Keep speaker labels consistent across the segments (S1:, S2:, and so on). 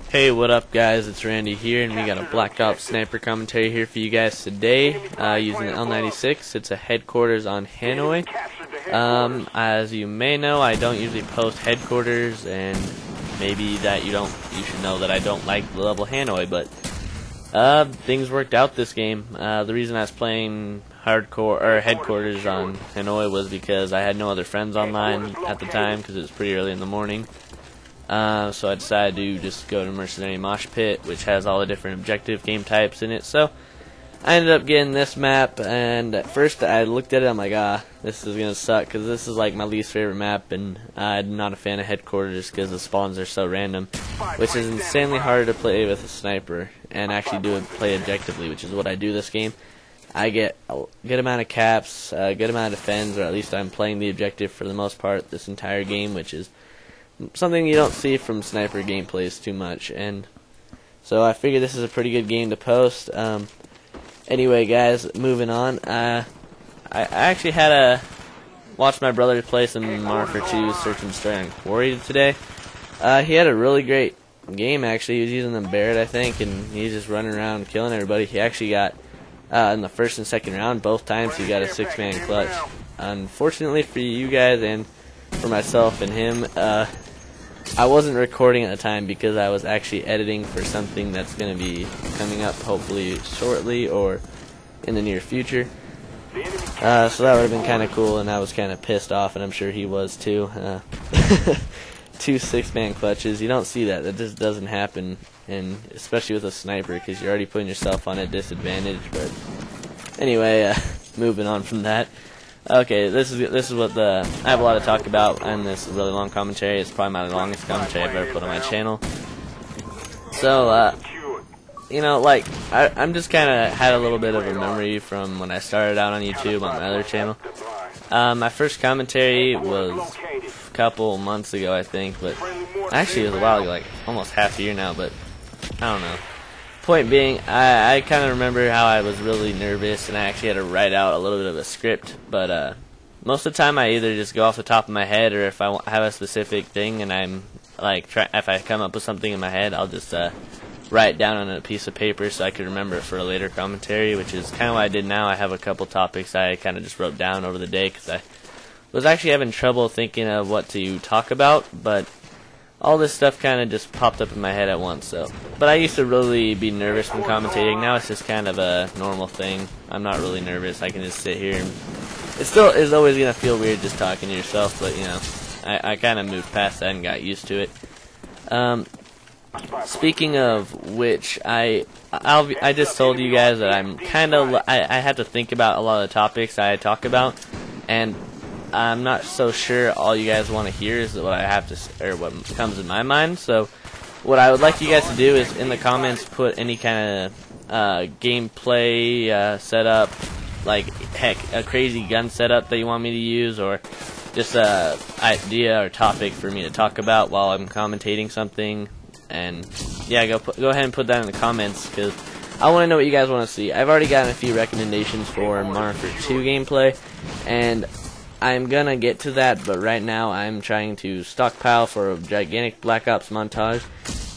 S1: Hey, what up guys, it's Randy here, and we got a Black Ops Sniper commentary here for you guys today, using the L96. It's a headquarters on Hanoi. As you may know, I don't usually post headquarters, and maybe that you should know that I don't like the level Hanoi, but things worked out this game. The reason I was playing headquarters on Hanoi was because I had no other friends online at the time, because it was pretty early in the morning. So I decided to just go to Mercenary Mosh Pit, which has all the different objective game types in it. So I ended up getting this map, and at first I looked at it, I'm like, this is gonna suck, because this is like my least favorite map, and I'm not a fan of headquarters because the spawns are so random, which is insanely hard to play with a sniper and actually play objectively, which is what I do this game. I get a good amount of caps, a good amount of defends, or at least I'm playing the objective for the most part this entire game, which is something you don't see from sniper gameplays too much, and so I figured this is a pretty good game to post. Anyway, guys, moving on. I actually had to watch my brother play some Modern Warfare 2 Search and Destroy on Quarry today. He had a really great game, actually. He was using the Barrett, I think, and he's just running around killing everybody. He actually got, in the first and second round, both times he got a 6-man clutch. Unfortunately for you guys and for myself and him, I wasn't recording at the time because I was actually editing for something that's going to be coming up hopefully shortly or in the near future. So that would have been kind of cool, and I was kind of pissed off, and I'm sure he was too. 2 6-man clutches, you don't see that. That just doesn't happen, and especially with a sniper, because you're already putting yourself on a disadvantage. But anyway, moving on from that. Okay, this is what I have a lot to talk about in this really long commentary. It's probably my longest commentary I've ever put on my channel. So, you know, like, I'm just kind of had a little bit of a memory from when I started out on YouTube on my other channel. My first commentary was a couple months ago, I think, but actually it was a while ago, like almost half a year now, but I don't know. Point being, I kind of remember how I was really nervous, and I actually had to write out a little bit of a script, but most of the time I either just go off the top of my head, or if I have a specific thing and I'm like, if I come up with something in my head, I'll just write it down on a piece of paper so I could remember it for a later commentary, which is kind of what I did now. I have a couple topics I kind of just wrote down over the day because I was actually having trouble thinking of what to talk about, but all this stuff kind of just popped up in my head at once. So, but I used to really be nervous when commentating. Now it's just kind of a normal thing. I'm not really nervous. I can just sit here, and it still is always gonna feel weird just talking to yourself, but you know, I kind of moved past that and got used to it. Speaking of which, I just told you guys that I'm kind of I have to think about a lot of the topics I talk about, and I'm not so sure all you guys want to hear is what I have to, or what comes in my mind. So what I would like you guys to do is in the comments put any kind of gameplay setup, like heck, a crazy gun setup that you want me to use, or just a idea or topic for me to talk about while I'm commentating something. And yeah, go ahead and put that in the comments, because I want to know what you guys want to see. I've already gotten a few recommendations for Modern Warfare 2 gameplay, and I'm gonna get to that, but right now I'm trying to stockpile for a gigantic Black Ops montage,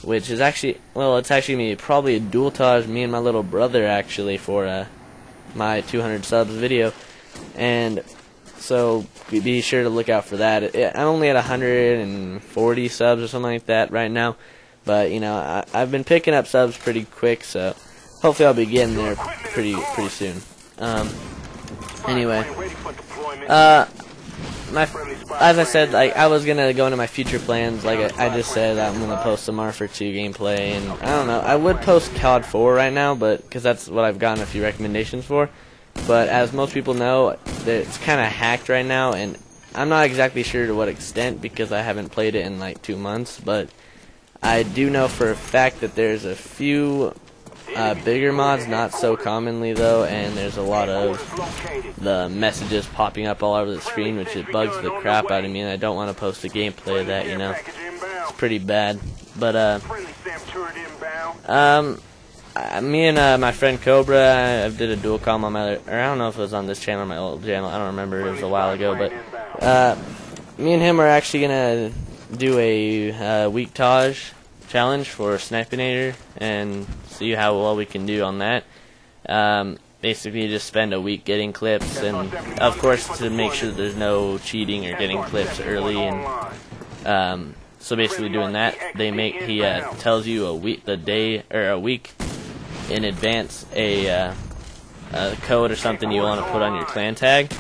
S1: which is actually, well, it's actually probably a dual-tage, me and my little brother actually, for my 200 subs video, and so be sure to look out for that. I'm only at 140 subs or something like that right now, but you know, I've been picking up subs pretty quick, so hopefully I'll be getting there pretty soon. Anyway, as I said, like, I was gonna go into my future plans. Like I just said, I'm gonna post some Modern Warfare 2 gameplay, and I don't know. I would post COD 4 right now, but because that's what I've gotten a few recommendations for. But as most people know, it's kind of hacked right now, and I'm not exactly sure to what extent because I haven't played it in like 2 months. But I do know for a fact that there's a few bigger mods, not so commonly though, and there's a lot of the messages popping up all over the screen, which it bugs the crap out of me, and I don't want to post a gameplay of that, you know. It's pretty bad. But me and my friend Cobra, I did a dual comm on my other, or I don't know if it was on this channel or my old channel, I don't remember, it was a while ago, but me and him are actually gonna do a week Taj challenge for Snipinator and see how well we can do on that. Basically, just spend a week getting clips, and of course to make sure there's no cheating or getting clips early. And so basically doing that, he tells you a week in advance a code or something you want to put on your clan tag,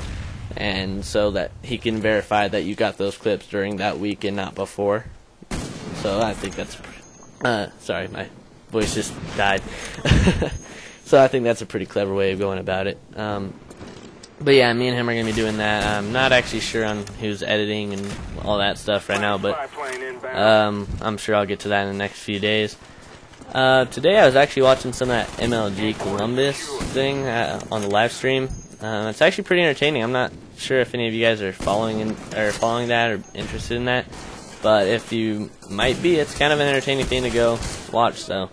S1: and so that he can verify that you got those clips during that week and not before. So I think that's sorry, my voice just died. So I think that's a pretty clever way of going about it. But yeah, me and him are going to be doing that. I'm not actually sure on who's editing and all that stuff right now, but I'm sure I'll get to that in the next few days. Today I was actually watching some of that MLG Columbus thing on the live stream. It's actually pretty entertaining. I'm not sure if any of you guys are following that or interested in that, but if you might be, it's kind of an entertaining thing to go watch. So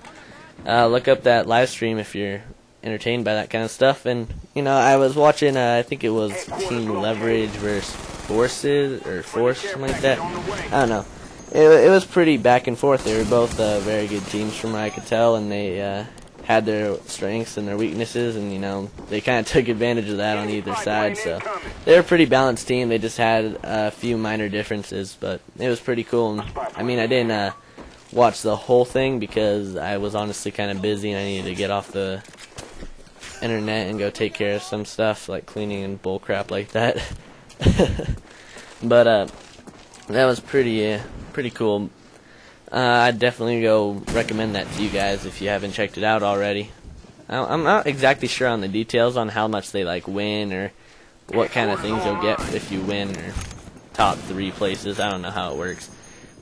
S1: look up that live stream if you're entertained by that kind of stuff. And you know, I was watching I think it was Team Leverage versus Force, something like that. I don't know. It was pretty back and forth. They were both very good teams from what I could tell, and they had their strengths and their weaknesses, and you know, they kind of took advantage of that on either side. So they were a pretty balanced team. They just had a few minor differences, but it was pretty cool. And, I mean, I didn't watch the whole thing because I was honestly kind of busy and I needed to get off the internet and go take care of some stuff like cleaning and bull crap like that. But that was pretty cool. I'd definitely go recommend that to you guys if you haven't checked it out already. I'm not exactly sure on the details on how much they like win or what kind of things you'll get if you win or top 3 places. I don't know how it works.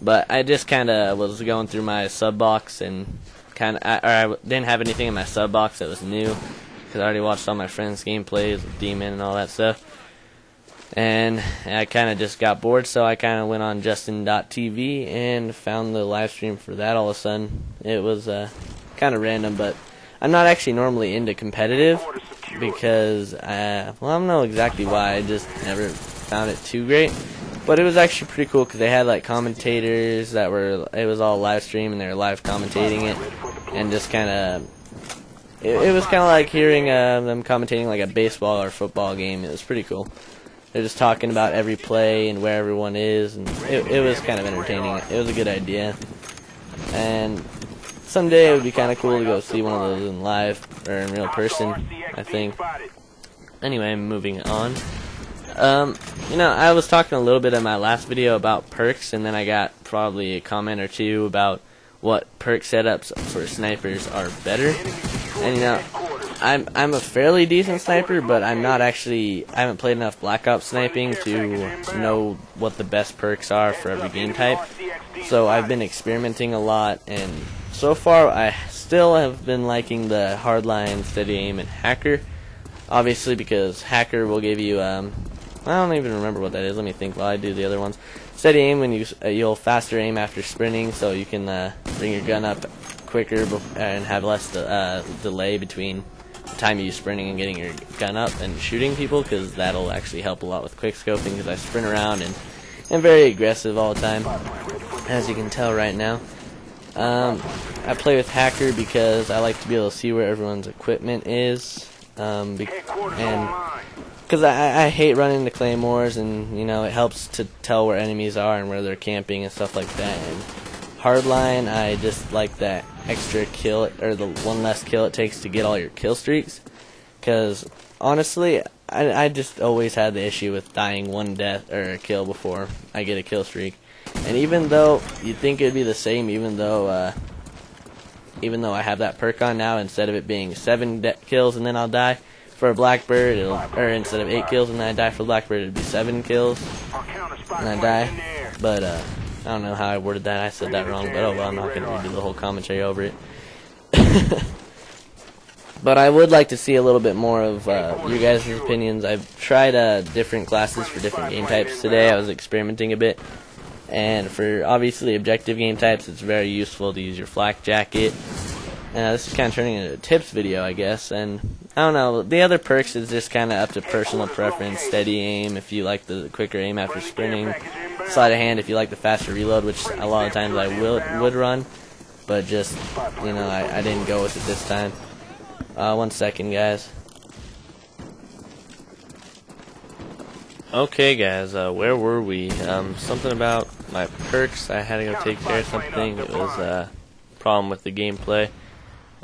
S1: But I just kind of was going through my sub box and I didn't have anything in my sub box that was new because I already watched all my friends' gameplays with Demon and all that stuff. And I kind of just got bored, so I kind of went on Justin.tv and found the live stream for that all of a sudden. It was kind of random, but I'm not actually normally into competitive because, well, I don't know exactly why. I just never found it too great. But it was actually pretty cool because they had like commentators that were, it was all live stream and they were live commentating it, and just kind of, it was kind of like hearing them commentating like a baseball or football game. It was pretty cool. They're just talking about every play and where everyone is, and it was kind of entertaining. It was a good idea, and someday it would be kind of cool to go see one of those in live or in real person, I think. Anyway, moving on. You know, I was talking a little bit in my last video about perks, and then I got probably a comment or two about what perk setups for snipers are better. And you know, I'm a fairly decent sniper, but I haven't played enough Black Ops sniping to know what the best perks are for every game type. So I've been experimenting a lot, and so far I still have been liking the Hardline, Steady Aim, and Hacker. Obviously, because Hacker will give you I don't even remember what that is. Let me think while I do the other ones. Steady Aim, when you'll faster aim after sprinting, so you can bring your gun up quicker and have less delay between the time you use sprinting and getting your gun up and shooting people, because that'll actually help a lot with quick scoping, because I sprint around and am very aggressive all the time, as you can tell right now. I play with Hacker because I like to be able to see where everyone's equipment is, and because I hate running the claymores, and you know, it helps to tell where enemies are and where they're camping and stuff like that. And Hardline, I just like that extra kill, or the one less kill it takes to get all your kill streaks, because honestly I just always had the issue with dying one death or a kill before I get a kill streak. And even though you'd think it'd be the same, even though I have that perk on now, instead of it being 7 kills and then I'll die for a Blackbird, or instead of 8 kills and then I die for Blackbird, it'd be 7 kills and I die. But I don't know how I worded that. I said that wrong, but oh well, I'm not going to redo the whole commentary over it. But I would like to see a little bit more of your guys' opinions. I've tried different classes for different game types today. I was experimenting a bit. And for obviously objective game types, it's very useful to use your flak jacket. This is kind of turning into a tips video, I guess. And I don't know, the other perks is just kind of up to personal preference. Steady aim if you like the quicker aim after sprinting. Sleight of hand if you like the faster reload, which a lot of times I would run. but just, you know, I didn't go with it this time. 1 second, guys. Okay, guys, where were we? Something about my perks. I had to go take care of something. It was a problem with the gameplay.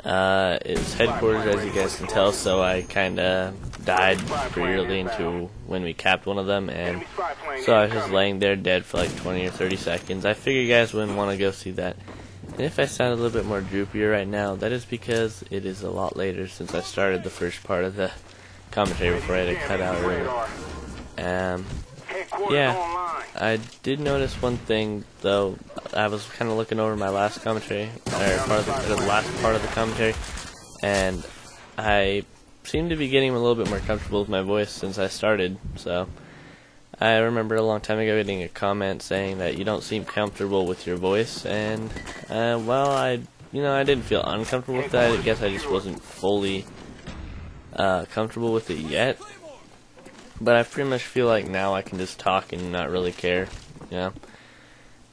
S1: It's headquarters, as you guys can tell, so I kinda died pretty early into when we capped one of them, and so I was just laying there dead for like 20 or 30 seconds. I figured you guys wouldn't want to go see that. And if I sound a little bit more droopier right now, that is because it is a lot later since I started the first part of the commentary before I had to cut out early. Yeah, I did notice one thing though. I was kind of looking over my last commentary, or the last part of the commentary, and I seem to be getting a little bit more comfortable with my voice since I started. So I remember a long time ago getting a comment saying that you don't seem comfortable with your voice, and well, I didn't feel uncomfortable with that. I guess I just wasn't fully comfortable with it yet. But I pretty much feel like now I can just talk and not really care, you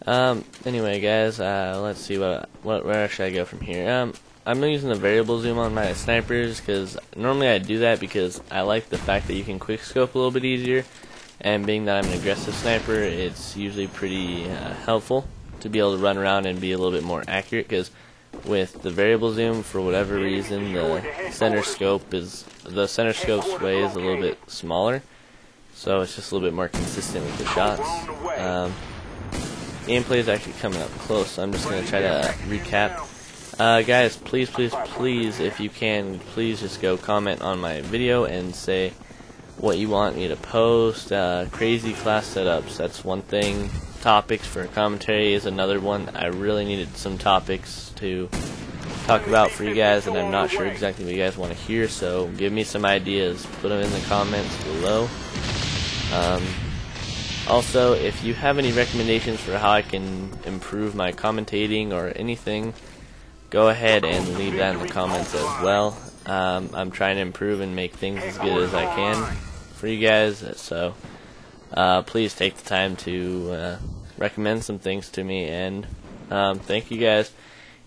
S1: know. Anyway, guys, let's see where should I go from here. I'm using the variable zoom on my snipers because normally I do that because I like the fact that you can quick scope a little bit easier, and being that I'm an aggressive sniper, it's usually pretty helpful to be able to run around and be a little bit more accurate, because with the variable zoom, for whatever reason, the center scope's sway is a little bit smaller, so it's just a little bit more consistent with the shots. Gameplay is actually coming up close, so I'm just going to try to recap. Guys, please, if you can, please just go comment on my video and say what you want me to post. Crazy class setups, that's one thing. Topics for commentary is another one. I really needed some topics to talk about for you guys, and I'm not sure exactly what you guys want to hear, so give me some ideas. Put them in the comments below. Also, if you have any recommendations for how I can improve my commentating or anything, go ahead and leave that in the comments as well. I'm trying to improve and make things as good as I can for you guys, so please take the time to recommend some things to me, and thank you guys.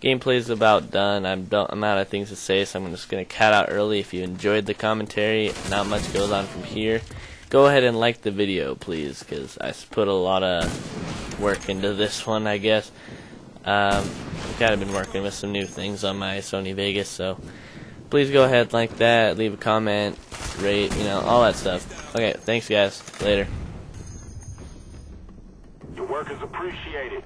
S1: Gameplay is about done. I'm out of things to say, so I'm just going to cut out early. If you enjoyed the commentary, not much goes on from here. Go ahead and like the video, please, because I put a lot of work into this one, I guess. I've kind of been working with some new things on my Sony Vegas, so please go ahead, like that, leave a comment, rate, all that stuff. Okay, thanks guys. Later.
S2: Your work is appreciated.